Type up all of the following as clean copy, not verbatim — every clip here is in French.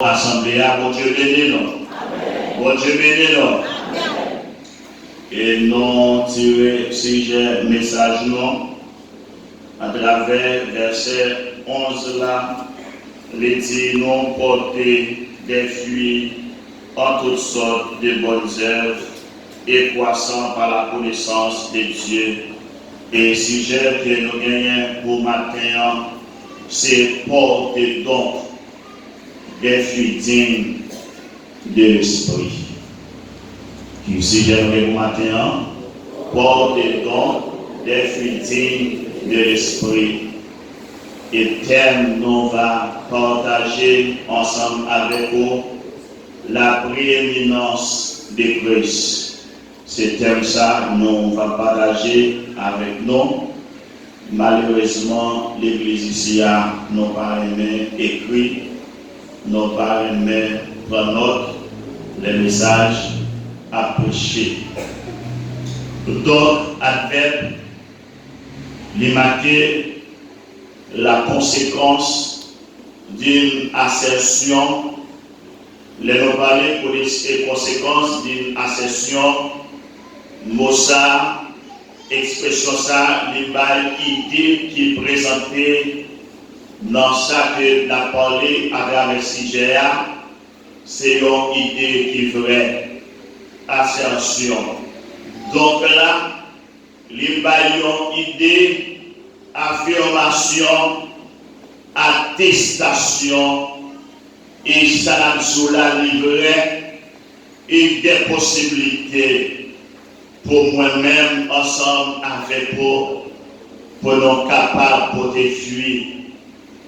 Assemblée, bon Dieu béni nous. Bon Dieu béni nous. Et nous tirons sujet message nous à travers verset 11 là, les dit nous porter des fruits en toutes sortes de bonnes œuvres et croissant par la connaissance de Dieu. Et sujet que nous gagnons pour matin, c'est porter donc des fruits dignes de l'esprit. Qui si j'aimerais vous matin, porter donc des fruits dignes de l'esprit. Et thème, nous va partager ensemble avec vous la prééminence de Christ. Ce thème ça, nous va partager avec nous. Malheureusement, l'église ici a non pas aimé écrit. Nos parents prennent note les messages à prêcher. Donc, adverbe, il marqué la conséquence d'une assertion. Les nous parler pour les conséquences d'une assertion. Mossa, expression ça, l'idée qui présentait. Dans ça que la parlé avec sujet, c'est une idée qui est vraie, assertion. Donc là, il y a une idée, affirmation, attestation, et ça nous la livrer et des possibilités pour moi-même, ensemble avec vous, pour nous capables de porter fruit.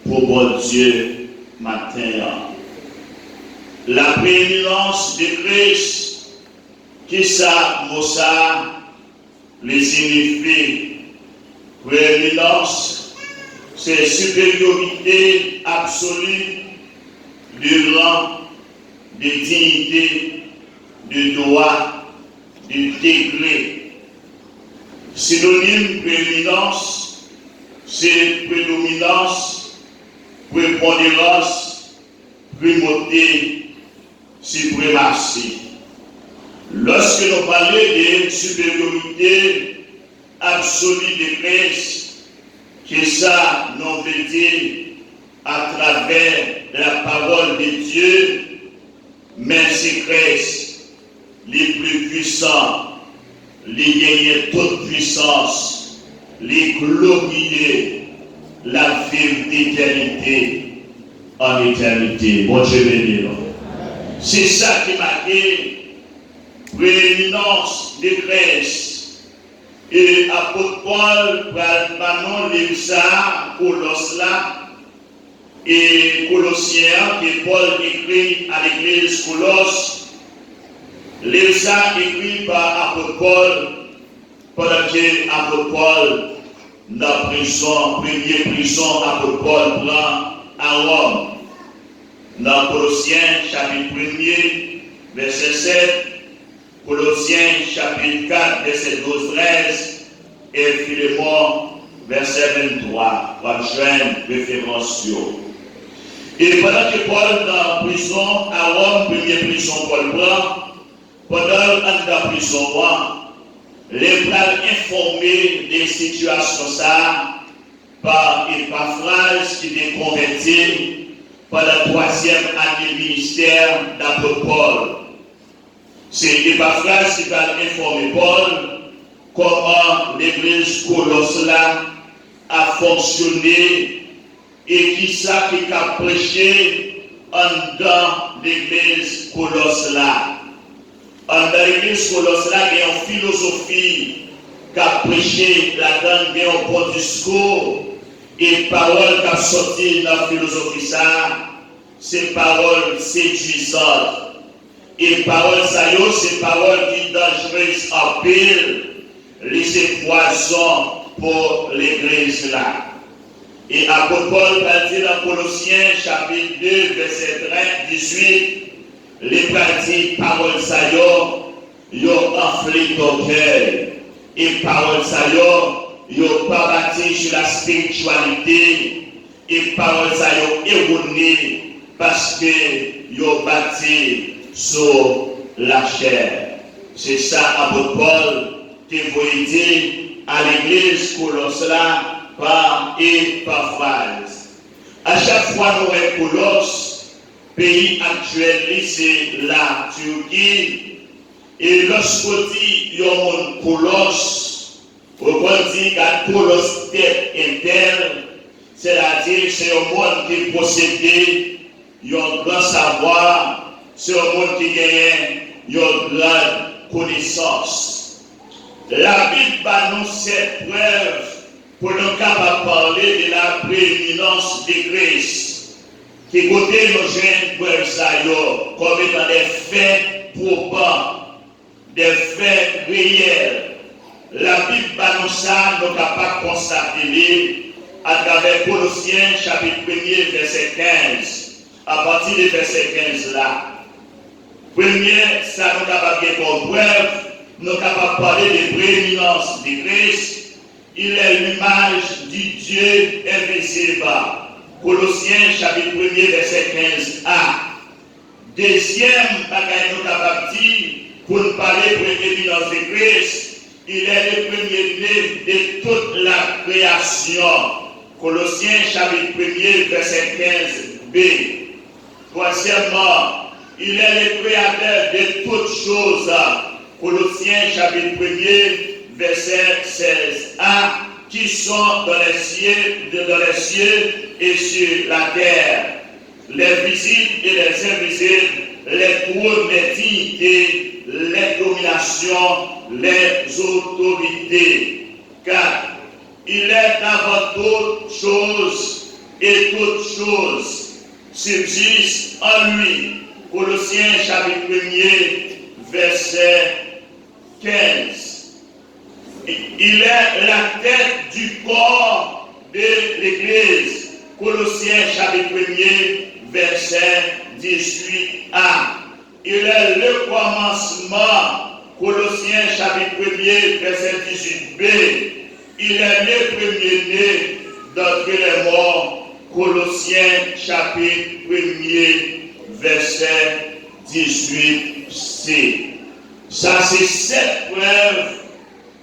Pour bon Dieu, matin. La prééminence de Christ, qui ça, Mossa, les signifie. Prééminence, c'est supériorité absolue du rang, de dignité, du droit, du degré. Synonyme prééminence, c'est prédominance, prépondérance, primauté, suprématie. Lorsque nous parlons de supériorité absolue de Christ, que ça nous veut dire à travers la parole de Dieu, mais c'est Christ, les plus puissants, les gagnants toute puissance, les glorieux, la vie d'éternité en éternité. Bon Dieu béni. C'est ça qui m'a dit prééminence de Christ. Et apôtre Paul, Manon, Lévisa, Colosse là, et Colossiens, que Paul écrit à l'église Colosse. Lévisa écrit par apôtre Paul, pendant que apôtre Paul, dans la prison, première prison, apôtre Paul prend à Rome. Dans Colossiens, chapitre 1er, verset 7, Colossiens, chapitre 4, verset 12-13, et Philémon, verset 23, pour joindre référence. Et pendant que Paul dans la prison à Rome, première prison, Paul prend, pendant la prison, les plans informés des situations ça par Épaphras qui est converti par la 3e année ministère d'apôtre Paul. C'est Épaphras qui va informer Paul comment l'église Colosse là a fonctionné et qui ça qui a prêché en dans l'église Colosse là. Dans l'église Colosse, il y a une philosophie qui a prêché là-dedans, il y a un bon discours et parole qui a sorti dans la philosophie, c'est parole séduisante. Et parole, c'est parole qui est dangereuse en pile, c'est poison pour l'église là. Et apôtre Paul va dire dans Colossiens, chapitre 2, verset 18, les pratiques paroles ça yo enflé ton cœur et paroles ça yo pas bâti sur la spiritualité et paroles ça yo erroné parce que ils bâti sur la chair. C'est ça, apôtre Paul, qui voulait dire à l'église Colosse là, par et par phrase. À chaque fois nous avons Colosse, pays actuel, c'est la Turquie. Et lorsqu'on dit qu'il y a un Colosse, on dit qu'un Colosse tête interne, c'est-à-dire c'est un monde qui possède un grand savoir, c'est un monde qui gagne une grande connaissance. La Bible nous cette preuve pour nous capables de parler de la prééminence de Christ, qui côté nos jeunes preuves comme étant des faits probants, des faits réels. La Bible nous ça, nous capables de constater à travers Colossiens chapitre 1er verset 15. À partir du verset 15 là. Premier, ça nous capables de comme preuve, nous capables de parler de prééminence de Christ. Il est l'image du Dieu invisible. Colossiens chapitre 1er verset 15a. Deuxième, nous capables de dire, pour nous parler de prééminence de Christ, il est le premier-né de toute la création. Colossiens chapitre 1er verset 15b. Troisièmement, il est le créateur de toutes choses. Colossiens chapitre 1er verset 16a, qui sont dans les cieux et sur la terre, les visibles et les invisibles, les trônes, les dignités, les dominations, les autorités. Car il est avant toutes choses et toutes choses subsistent en lui. Colossiens chapitre 1er verset 15. Il est la tête du corps de l'Église. Colossiens chapitre 1er verset 18a. Il est le commencement. Colossiens chapitre 1er verset 18b. Il est le premier-né d'entre les morts. Colossiens chapitre 1er verset 18c. Ça c'est cette preuve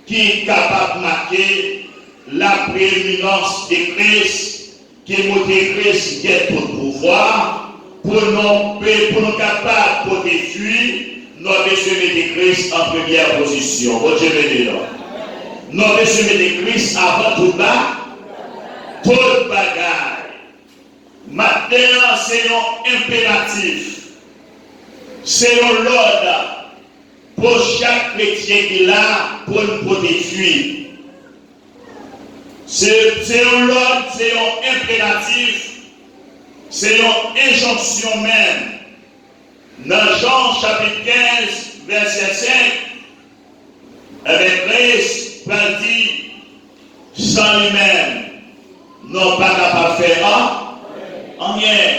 qui est capable de marquer la prééminence de Christ, qui montre Christ qui a tout pouvoir, pour nous capables de protéger, nous devons mettre Christ en première position. Bon Dieu me dit là. Nous devons mettre Christ avant tout bas, tout bagaille. Maintenant, c'est un impératif, c'est un ordre pour chaque chrétien qui est là pour nous protéger. C'est un ordre, c'est un impératif, c'est une injonction même. Dans Jean chapitre 15, verset 5, avec Christ, il dit, sans lui-même, non pas capable de faire rien.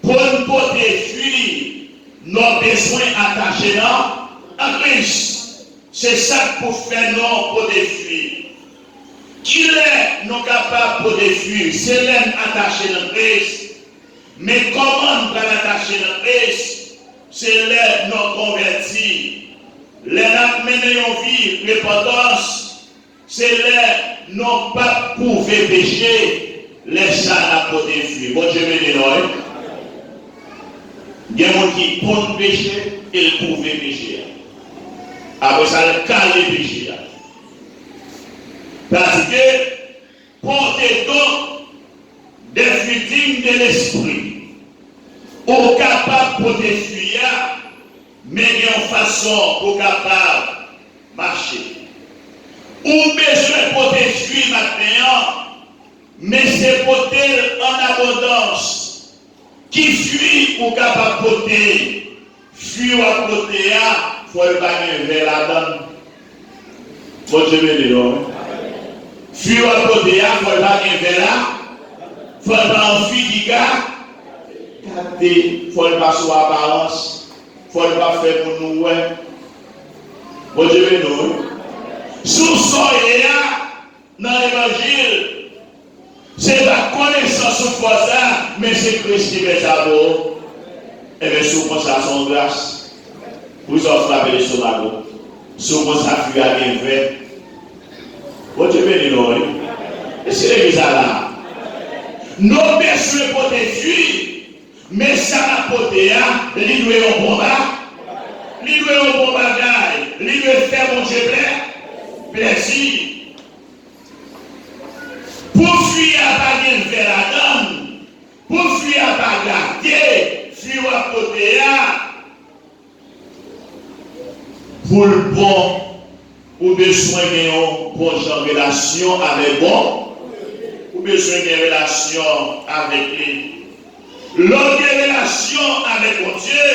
Pour nous protéger, nos besoins attachés à Christ. C'est ça pour faire nos protéger. Qui est non capable de protéger? C'est l'homme attaché à Christ. Mais comment on va l'attacher à Christ? C'est l'homme non converti. L'homme mené une vie de repentance. C'est l'homme non pas pouvait pécher. Laisse ça à protéger. Bon Dieu me dit non. Il y a des gens qui peuvent pécher et ils pouvaient pécher. Après ça, le calme péché. Parce que portez donc des victimes de l'esprit, au capable de protéger, mais en façon pour capable de marcher. Ou besoin de protéger maintenant, mais c'est porter en abondance. Qui fuit ou capable de porter, fuit ou à côté, il faut le bagner vers la donne. Bon Dieu me dit non. Fuit ou à côté, il faut le bagner vers là. Il faut le pas en fille du gars. Il faut le pas sous apparence. Il faut le pas faire pour nous. Bon Dieu me dit non. Sous soyez dans l'évangile, C'est la connaissance ou foi ça, mais c'est Christ qui met ça pour. Et bien, souvent ça son grâce. Vous en frappez les sauvages. Souvent ça fuit à bien fait. Vous Dieu béni nous. Et c'est l'église là. Nos besoins pour des fuir, mais ça n'a pas été là, il doit un bon bas, il doit un bon bagage, il doit faire mon Dieu plaisir. Pour fuir à baguer vers la dame, pour fuir à bagarder, fuir à côté là, pour le bon, ou besoin d'une bonne relation avec bon. Ou besoin de relation avec lui. L'autre relation avec mon Dieu,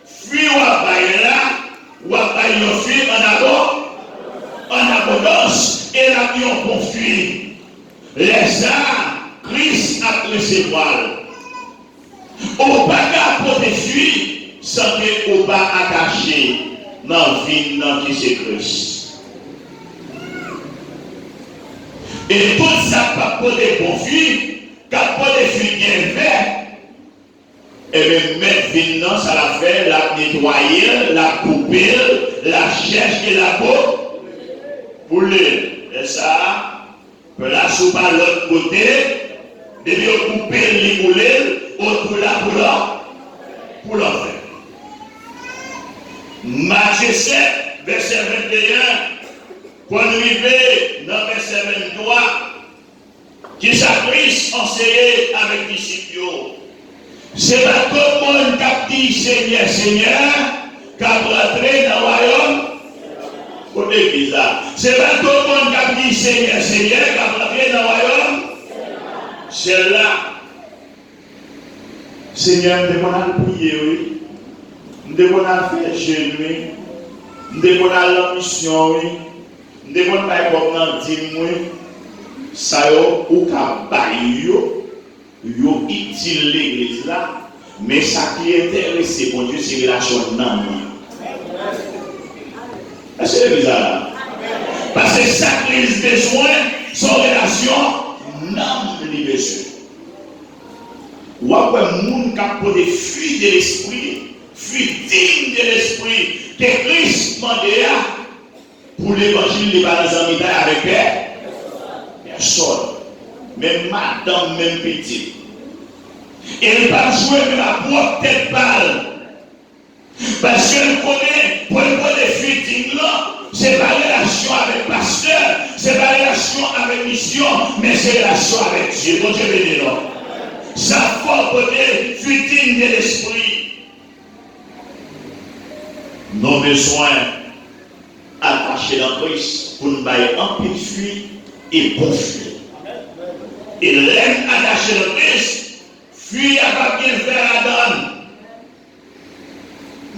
fuir ou à fuir en abondance, et la vie en conflit. Les arts, Christ a pris voile. Au pas pour te fuir, sans que au pas attaché dans la vie qui c'est Christ. Et tout ça, pas pour des bons filles, car pour des filles bien faites, et bien mettre vin ça la fait, la nettoyer, la couper, la chercher et la peau, pouler. Et ça, là, sous par l'autre côté, de couper les poulets, autour là pour leur faire. Matthieu 7, verset 21. Pour arriver dans le verset 23, qui s'apprise enseigné avec les disciples. C'est pas tout le monde qui a dit Seigneur, Seigneur, qui a rentré dans le royaume. Pour l'église là. C'est pas tout le monde qui a dit Seigneur, Seigneur, qui a rentré dans le royaume. C'est là. Seigneur, nous devons prier, oui. Nous devons faire jeûne, oui. Nous devons aller en mission, oui. Nous devons pas comme dire ça ou yo utile l'église là, mais ça qui est intéressé pour Dieu c'est relation non. C'est bizarre là. Parce que ça qui a besoin son relation non les besoin. Ou après monde qui a des fuites de l'esprit, fuite digne de l'esprit que Christ mandé pour l'évangile de pas dans amitié avec personne. Même madame, même petite. Elle va jouer de la propre tête pâle. Parce qu'elle connaît, pour les fuites là, c'est pas relation avec pasteur, c'est pas relation avec mission, mais c'est relation avec Dieu. Bon Dieu béni là. Ça faut côté fuite de l'esprit. Nos besoins attachés dans Christ pour nous bailler en petite fuite et bon fuite. Et l'aime attaché dans Christ, fuit à pas bien faire la donne.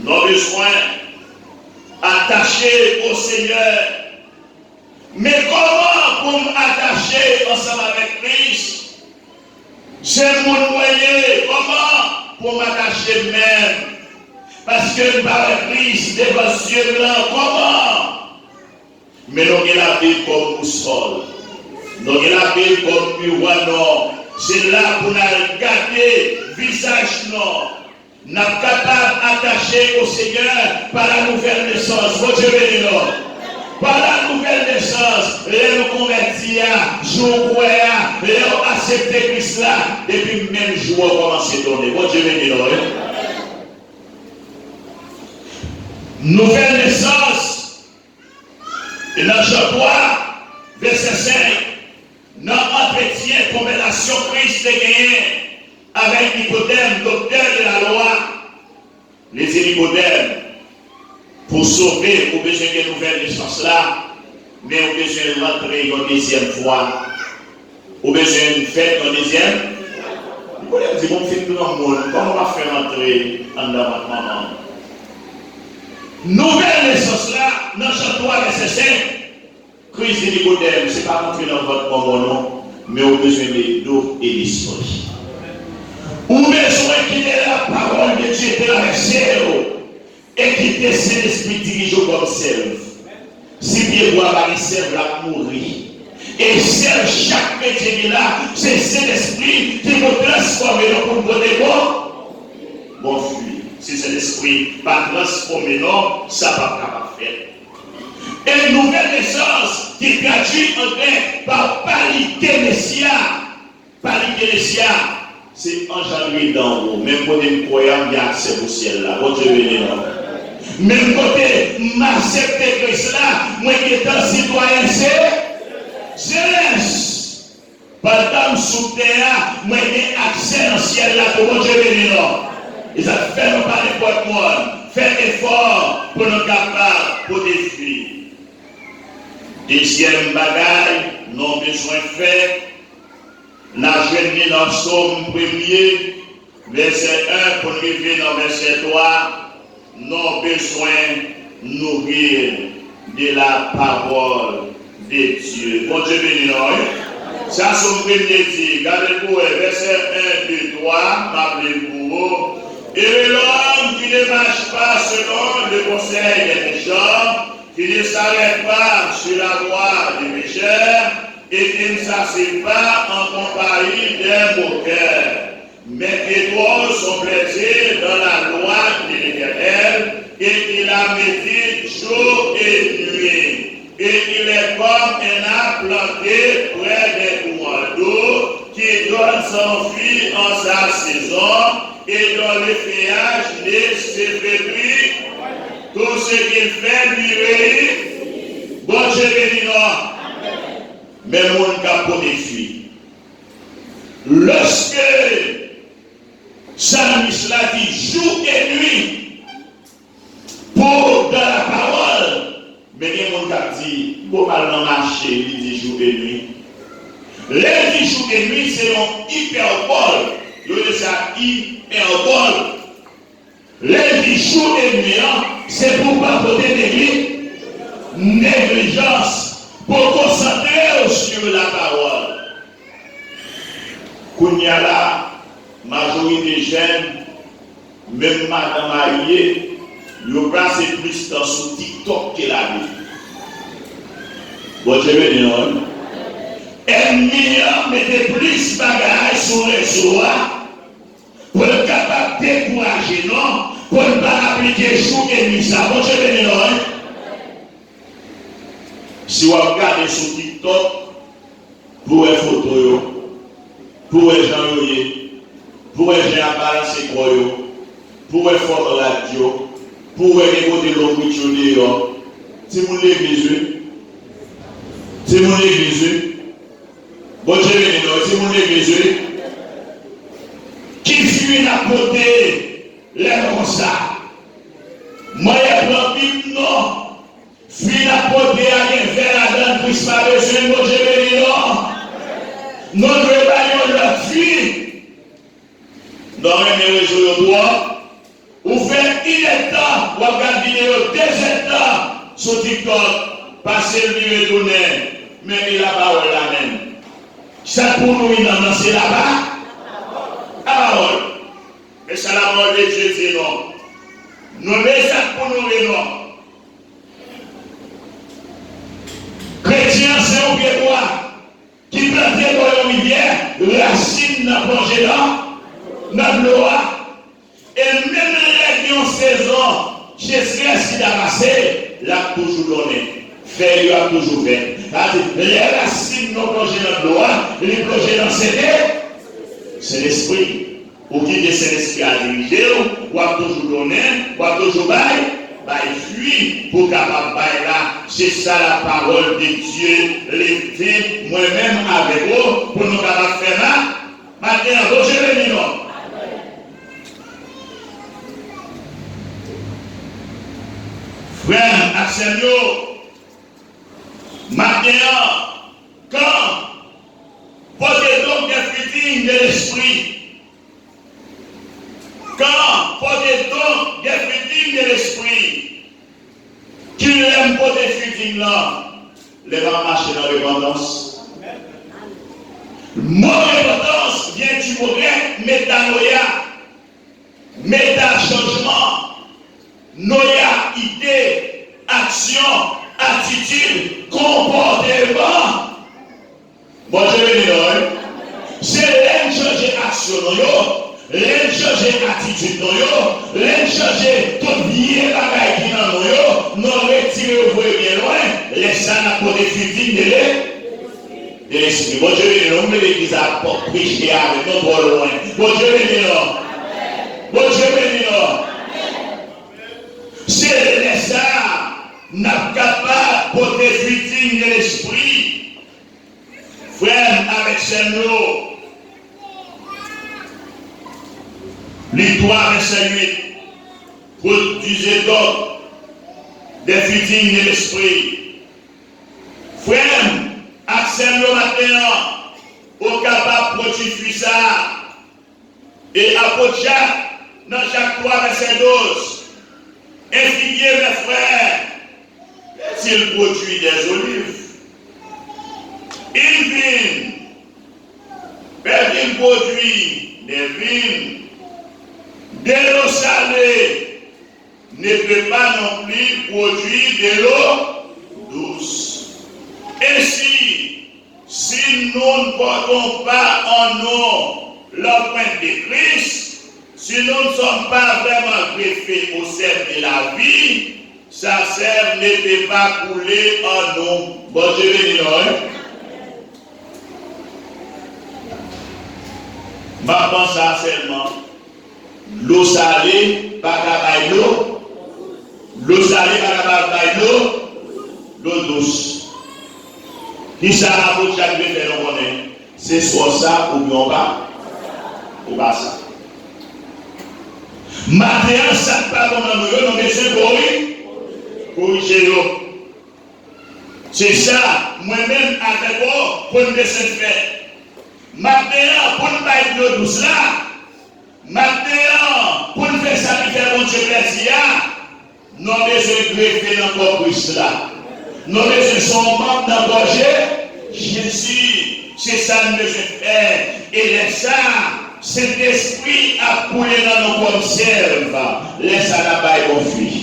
Nos besoins attachés au Seigneur. Mais comment pour m'attacher ensemble avec Christ? C'est mon moyen. Comment pour m'attacher même? Parce que par Christ, devant Dieu blanc, comment? Mais nous avons la vie comme boussole. Nous avons la vie comme miroir nord. C'est là pour nous garder le visage nord. Nous sommes capables d'attacher au Seigneur par la nouvelle naissance. Votre Dieu béni nous. Par la nouvelle naissance, nous convertis, nous croyons, nous acceptons Christ là, depuis le même jour, on commence à donner. Votre Dieu béni nous. Nouvelle naissance. Et dans Jean 3, verset 5, dans l'entretien comme relation Christ est gagné avec Nicodème, docteur de la loi, les Nicodème, pour sauver, au besoin de nouvelle naissance là, mais au besoin de rentrer une deuxième fois, au besoin de faire une deuxième. Vous pouvez dire, bon, fait tout le monde, comment on va faire rentrer en avant maman? Nouvelle naissance là, dans Jean 3, verset 5, Christ dit Nicodème, ce n'est pas rentrer dans votre moment non, mais au besoin de l'eau et l'esprit. Au besoin quitter la parole de Dieu de la réserve et quitter Saint-Esprit dirige comme serve. Si bien boire la serve la mourir. Et c'est chaque chrétien qui est là, c'est cet esprit qui vous transforme pour vous donner bon fruit. Si cet esprit pas transformé, non, ça ne va pas faire. Et une nouvelle naissance qui traduit en grec par palinkénésia. Palinkénésia, c'est engendré d'en haut. Même côté croyant, il y a accès au ciel là. Votre Dieu béni. Même côté, m'accepter Christ là, moi qui est un citoyen, céleste. Pendant sous terre, moi j'ai accès au ciel là pour votre Dieu béni. Et ça fait nous pas n'importe quoi. Faire effort pour nous capables pour des filles. Deuxième bagaille, nous besoin de faire. La jeune dans Psaume 1er, verset 1 pour arriver dans verset 3, nous avons besoin de nourrir de la parole de Dieu. Bon Dieu béni nous. Ça, c'est le premier dit. Regardez-vous, verset 1, 2, 3, rappelez-vous. Et l'homme qui ne marche pas selon le conseil des méchants, qui ne s'arrête pas sur la voie des pécheurs, et qui ne s'assied pas en compagnie des moqueurs, mais qui trouve son plaisir dans la loi de l'Éternel, et qui la médite jour et nuit. Et il est comme un arbre planté près des courants d'eau, qui donne son fruit en sa saison, et dont le feuillage ne s'effréduit. Tout ce qu'il fait lui réussit. Bon Dieu béni nous. Mais mon capot des filles. Lorsque Psalmiste l'a dit jour et nuit pour dans la parole, mais il y a mon cap dit pour mal dans marché, il dit jour et nuit. Les dit jour et nuit, c'est un hyperbole. Il dit ça hyperbole. Les dit jour et nuit, c'est pour pas porter négligence, pour concentrer sur la parole. Quand il y a la majorité des jeunes, même madame mariée, ils passent plus de temps sur TikTok que la vie. Bon, je vais dire, elle mettait plus de bagages sur les réseau pour être capable de décourager, non? Pour ne pas appliquer jour et nuit, ça. Bon, je vais dire, si vous regardez sur TikTok, pour les photos, pour les gens, pour les gens à balancer quoi, pour les photos radio, pour les écouter l'eau, si vous l'église, si vous l'église, bon Dieu, si vous l'église, qui fuit la côté, les constats. Moi, il y a Bible, non. Fuit la côté à rien faire la donne, puisse pas besoin, bon Dieu, non. Notre bagaille, la fuit. Dans les réseaux de droit, vous faites il est temps, vous regardez vidéo 2 temps sur TikTok, passer le mieux tourner, mais il a pas la même. Ça pour nous, il a lancé là-bas. La parole. Mais ça la parole de Dieu dit non. Nous mettons ça pour nous, non. Chrétien, c'est un pied droit qui plantait dans la rivière, racine dans le projet dans le loi. Et même les qui ont 16 ans, chez ce qui a passé, l'a toujours donné. Fait, il a toujours fait. Les racines dans le projet dans le loi, les projets dans c'est l'esprit. Ou qui est l'esprit à diriger, ou à toujours donner, ou à toujours bailler. Fuit pour capable là, c'est ça la parole de Dieu, l'été, moi-même avec vous, pour nous capables faire là. Maintenant, Roger Bénino. Frère Axelio, maintenant, quand portez donc des fruits de l'esprit, quand portez donc des fruits de l'esprit, qui n'aime pas des fruits là, les va marcher dans l'abondance. Mon abondance vient du progrès, métanoïa, méta-changement, noïa, idée, action, attitude, comportement. les changer tout bien bagaille qui dans nous, nous retirer vous bien loin, les ça n'a pas de fuite de l'esprit. Bon Dieu, nous l'église a prêché avec nous pour loin. Bon Dieu, bénis-nous. Bon Dieu, bénis-nous. C'est les ça n'a capable de porter fuite de l'esprit. Frère, avec ses mots. L'histoire verset 8, produisez donc des futiles de l'esprit. Frère, accès le matin, au capable de produire ça. Et apôtre Jacques, dans Jacques 3, verset 12, infiguier mes frères, s'il produit des olives, une vigne, il produit des vignes. De l'eau salée ne peut pas non plus produire de l'eau douce. Ainsi, si nous ne portons pas en nous l'empreinte de Christ, si nous ne sommes pas vraiment greffés au cercle de la vie, sa sève ne peut pas couler en nous. Bon Dieu béni, ma pensée seulement. L'eau salée, pas capable l'eau. L'eau salée, pas capable l'eau douce. Qui ça a pour chaque veut faire nous connaître? C'est soit ça ou bien pas. Ou pas ça. Maintenant, ça ne pas comme nous, nous besoin corriger. C'est ça, moi-même avec vous, pour nous laisser faire. Maintenant, pour nous parler de l'eau douce là, maintenant, pour nous faire ça qui fait mon Dieu plaisir, nous avons besoin de greffer dans le corps Christ là. Nous avons besoin de son membre dans le corps Jésus. C'est ça que nous devons faire. Et laisse ça, cet esprit a coulé dans nos corps serve. Laisse ça là-bas et conflit.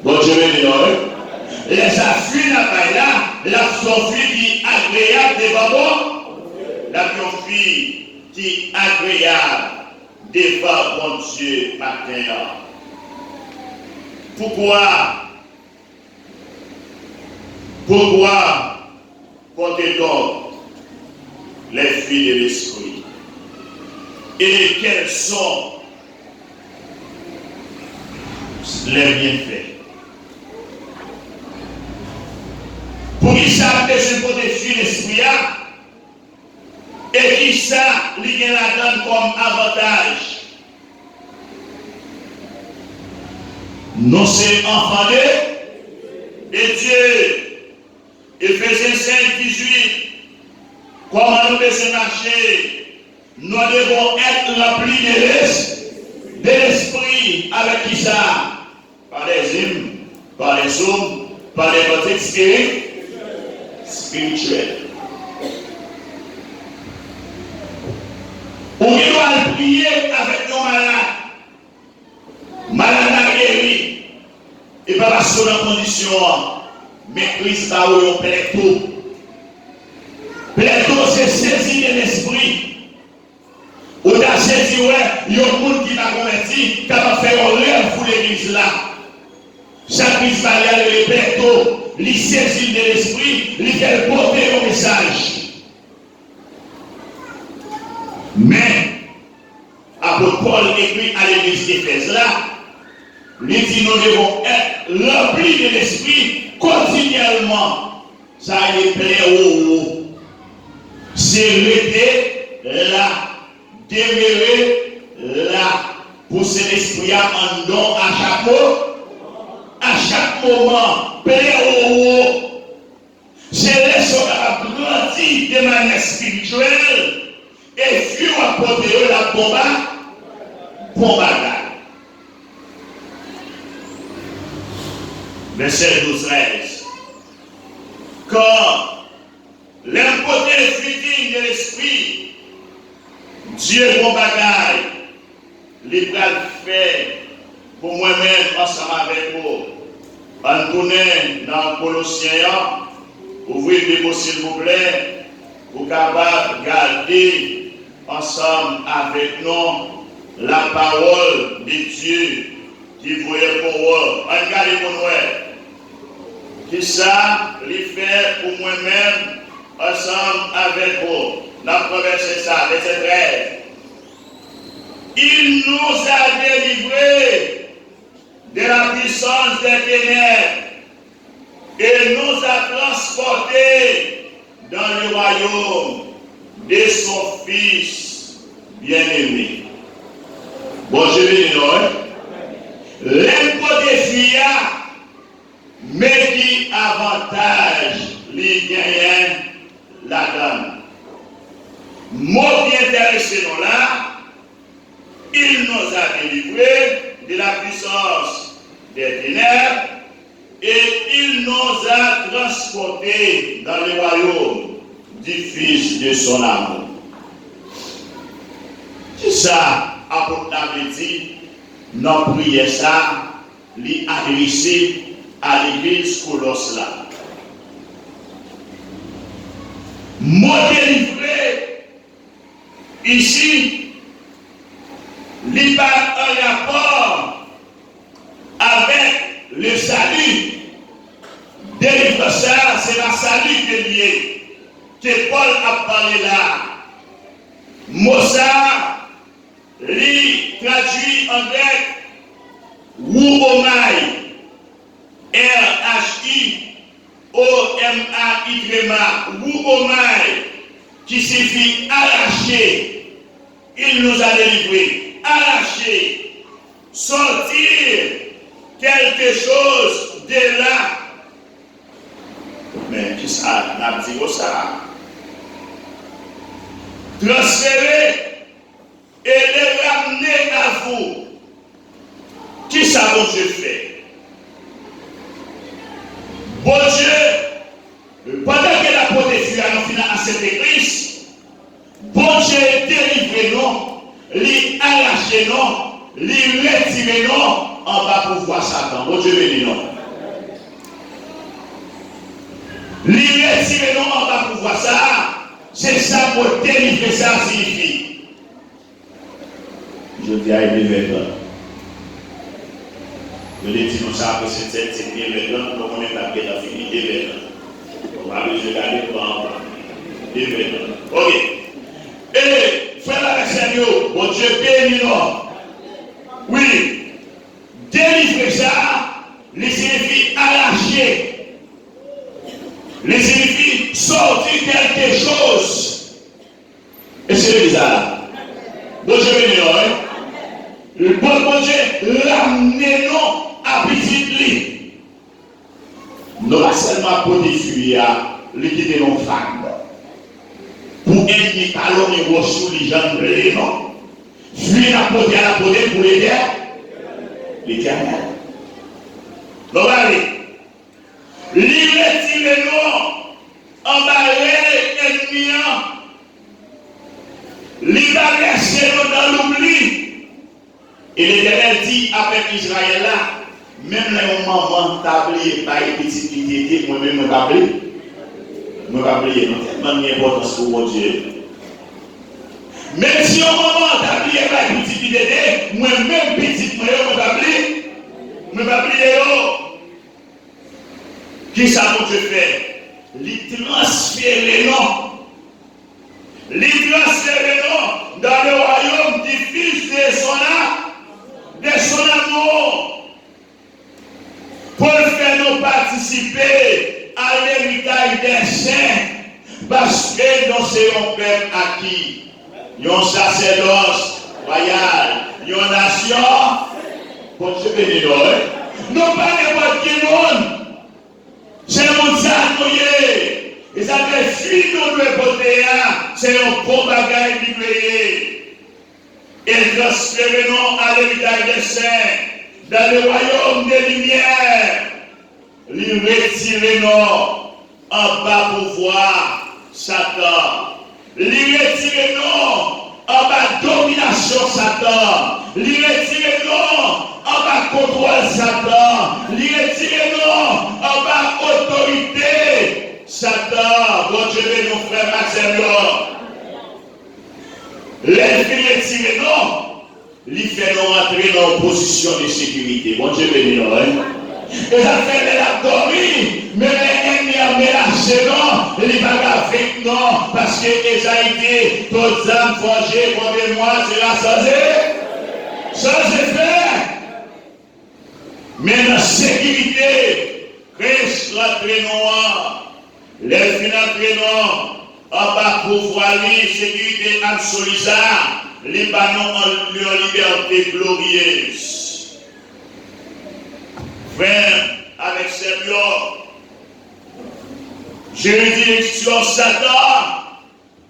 Bon Dieu béni. Laisse ça fuir là-bas là. La fille qui est agréable devant moi. La fille qui est agréable devant mon Dieu matin. Pourquoi portez-donc les filles de l'esprit? Et quels sont les bienfaits? Pour qui ça besoin pour des filles de l'esprit et qui ça lui la donne comme avantage? Nous sommes enfants de Dieu. Éphésiens 5, 18. Comment nous devons marcher? Nous devons être remplis de l'esprit. Avec qui ça? Par les hymnes, par les psaumes, par les cantiques spirituels. On doit prier avec nos malades. Malade guéri. Et pas parce qu'on a condition. Mais Christ a eu un plateau. Plateau, c'est saisi de l'esprit. On a saisi, ouais, il y a un monde qui m'a converti, qui va faire un rêve pour l'église là. Chaque Christ va aller avec le plateau, il saisit de l'esprit, il fait porter un message. Mais, apôtre Paul écrit à l'église d'Éphèse là, il dit nous devons être remplis de l'esprit continuellement. Ça y est plein haut. C'est rester là, demeurer là, pour cet esprit en don à chaque moment, plein haut. C'est laisser grandir de manière spirituelle et fuir apporter la bombe. Verset 12-13. Quand l'impoté futil de l'esprit, Dieu mon bagaille, les bras fait pour moi-même ensemble avec vous. En tournant dans Colossiens, ouvrez les mots s'il vous plaît, pour capable garder ensemble avec nous la parole de Dieu qui voyait pour vous. Regardez pour nous. Qui ça, les fait pour moi-même, ensemble avec vous. Notre verset ça, verset 13. Il nous a délivrés de la puissance des ténèbres et nous a transportés dans le royaume de son Fils bien-aimé. Bon, je vais dire, l'impôt des filles, mais qui avantage les gagnants la donne. Mot bien intéressé nous là, il nous a délivrés de la puissance des ténèbres et il nous a transportés dans le royaume du Fils de son amour. C'est ça, apôtre David dit, notre prière ça, lui adressé à l'église Colosse là. Mot délivré ici, il n'y a pas un rapport avec le salut. Délivre ça, c'est la salut qui est lié, que Paul a parlé là. Mossa, lui traduit en grec, Womai, R-H-I-O-M-A-Y, Womai, qui signifie arracher. Il nous a délivrés, arracher, sortir quelque chose de là. Mais qui ça n'a dit ça? Transférer et les ramener à vous. Qui ça bon Dieu fait? Bon Dieu, pendant que la porte est fut à cette église, bon Dieu délivre nous, lui arrache nous, lui retire nous en bas pour voir Satan. Bon Dieu béni nous. Lui retire nous en bas pour voir ça. C'est ça pour délivrer ça signifie. Je dis à l'événement. Je dis nous ça que c'est l'événement, nous on est pas bien fini l'événement. On va aller regarder pour l'événement. OK. Et frère la Seigneur, bon Dieu béni nous. Oui. Délivrer ça, les signifie arracher. Les signifie sortir quelque chose. Et c'est bizarre. Bon Dieu béni nous. Le bon Dieu ramener nous à petit lit. Nous pas seulement pour des filles, les quitter nos femmes. Pour aider à l'homme et ressources les gens de l'élément. Fuir la poter à la poter pour aider l'Éternel. Donc allez. Retirez-nous, embarrer l'ennemi, libérez-nous dans l'oubli. Et l'Éternel dit avec Israël là, même les moments tablés par les petites idées, moi-même, je vais oublier, non, tellement d'importance pour mon Dieu. Même si au moment tablé par les petites idées, moi-même, petit, je vais oublier. Qui ça vous fait? Les transférer non. Les transférer non dans le royaume du Fils de son amour. Pour faire nous participer à l'héritage des saints. Parce que nous sommes un peuple acquis. Un sacerdoce royal. Une nation. Pour ce béni nous pas n'importe qui monde. C'est mon sac, et ça fait fuir nos côtés, c'est un bon bagage livré. Et transférez-nous à l'héritage des saints, dans le royaume des lumières. Lui retirez-nous en bas pour voir Satan. Lui retirez-nous en bas domination Satan. Lui retirez-nous en bas contrôle Satan. Lui retirez-nous en bas autorité Satan. Bon Dieu, nos frères Maxime. Les retirez-nous. il fait nous rentrer dans une position de sécurité. Bon Dieu béni, hein? Et ça fait de la dormir, mais les ennemis mélangés, non, il va avec non, parce que Esaïe, toutes âmes forgées, contre moi, c'est la ça c'est fait. Mais dans la sécurité, Christ rentre noir, les finances en bas pouvoir, sécurité absolue, les ballons en liberté glorieuse. Frère, avec Seigneur, juridiction Satan,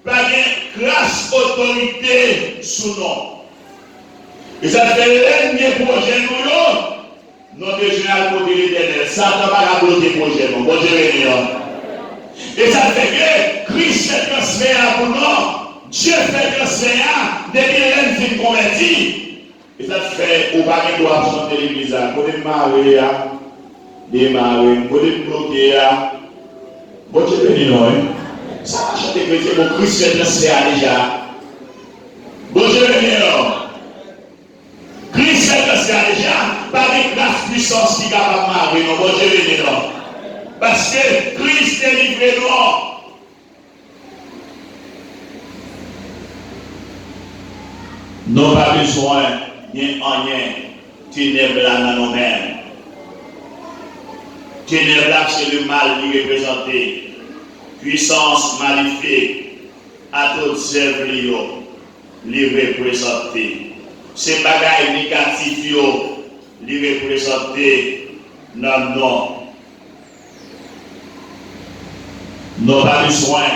pas de grâce, autorité sous nom. Et ça fait l'ennemi projet nous, nous déjà à côté de l'éternel. Satan va pas bloquer le projet nous. Bon Dieu béni. Et ça fait que Christ fait transfert pour nous. Dieu fait transfert depuis l'ennemi fin converti. Et ça fait au pas de droit chanter l'église. Côté de Marie, démarrer, côté de bloquer. Bon Dieu béni non. Ça va chanter chrétien, bon Christ fait transfert déjà. Bon Dieu béni non. Christ est déjà par des grâces puissances qui sont capables de marrer, non, bon Dieu béni, non. Parce que Christ est livré, non. Nous n'avons pas besoin de rien, ténèbres là dans nous-mêmes. Ténèbres là, c'est le mal qui est représenté. Puissance maléfique à toutes œuvres, les représenter. Ces bagages négatifs, les représenter dans le nom. Nous n'avons pas besoin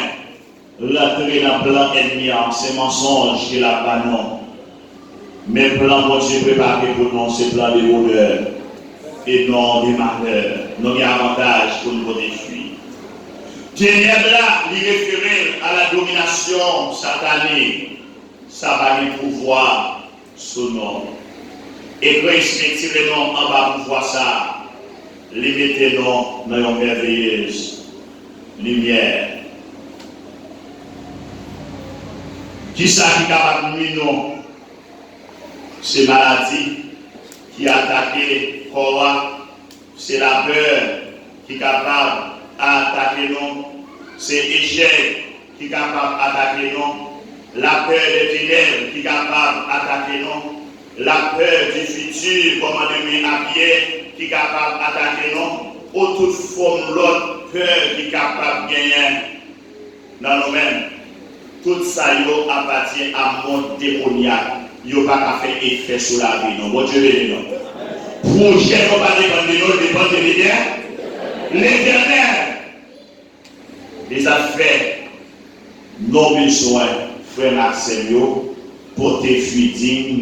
d'entrer dans le plan ennemi, ces mensonges qui là pas non. Mais le plan que Dieu préparé pour nous, c'est le plan de bonheur et non des malheurs. Nous avons avantage pour nous détruire. Ténèbres là, il réfère à la domination satanique. Ça va lui pouvoir sous nom. Et Christ met le nom en bas pour voir ça. Les mettez nom dans une merveilleuse lumière. Qui ça qui est capable de nuire nous? C'est maladie qui attaque le corps. C'est la peur qui est capable d'attaquer nous. C'est l'échec qui est capable d'attaquer nous. La peur des ténèbres qui est capable d'attaquer nous. La peur du futur, comme on est à pied, qui est capable d'attaquer nous. Ou toute forme l'autre peur qui est capable de gagner dans nous-mêmes. Tout ça appartient à mon démoniaque. Il n'y a pas fait effet sur la vie. Non, bon Dieu béni. Projet ne va pas dépendre de nous, dépend de l'Éternel. Les affaires, nos besoins, frère Maxime, pour tes fuites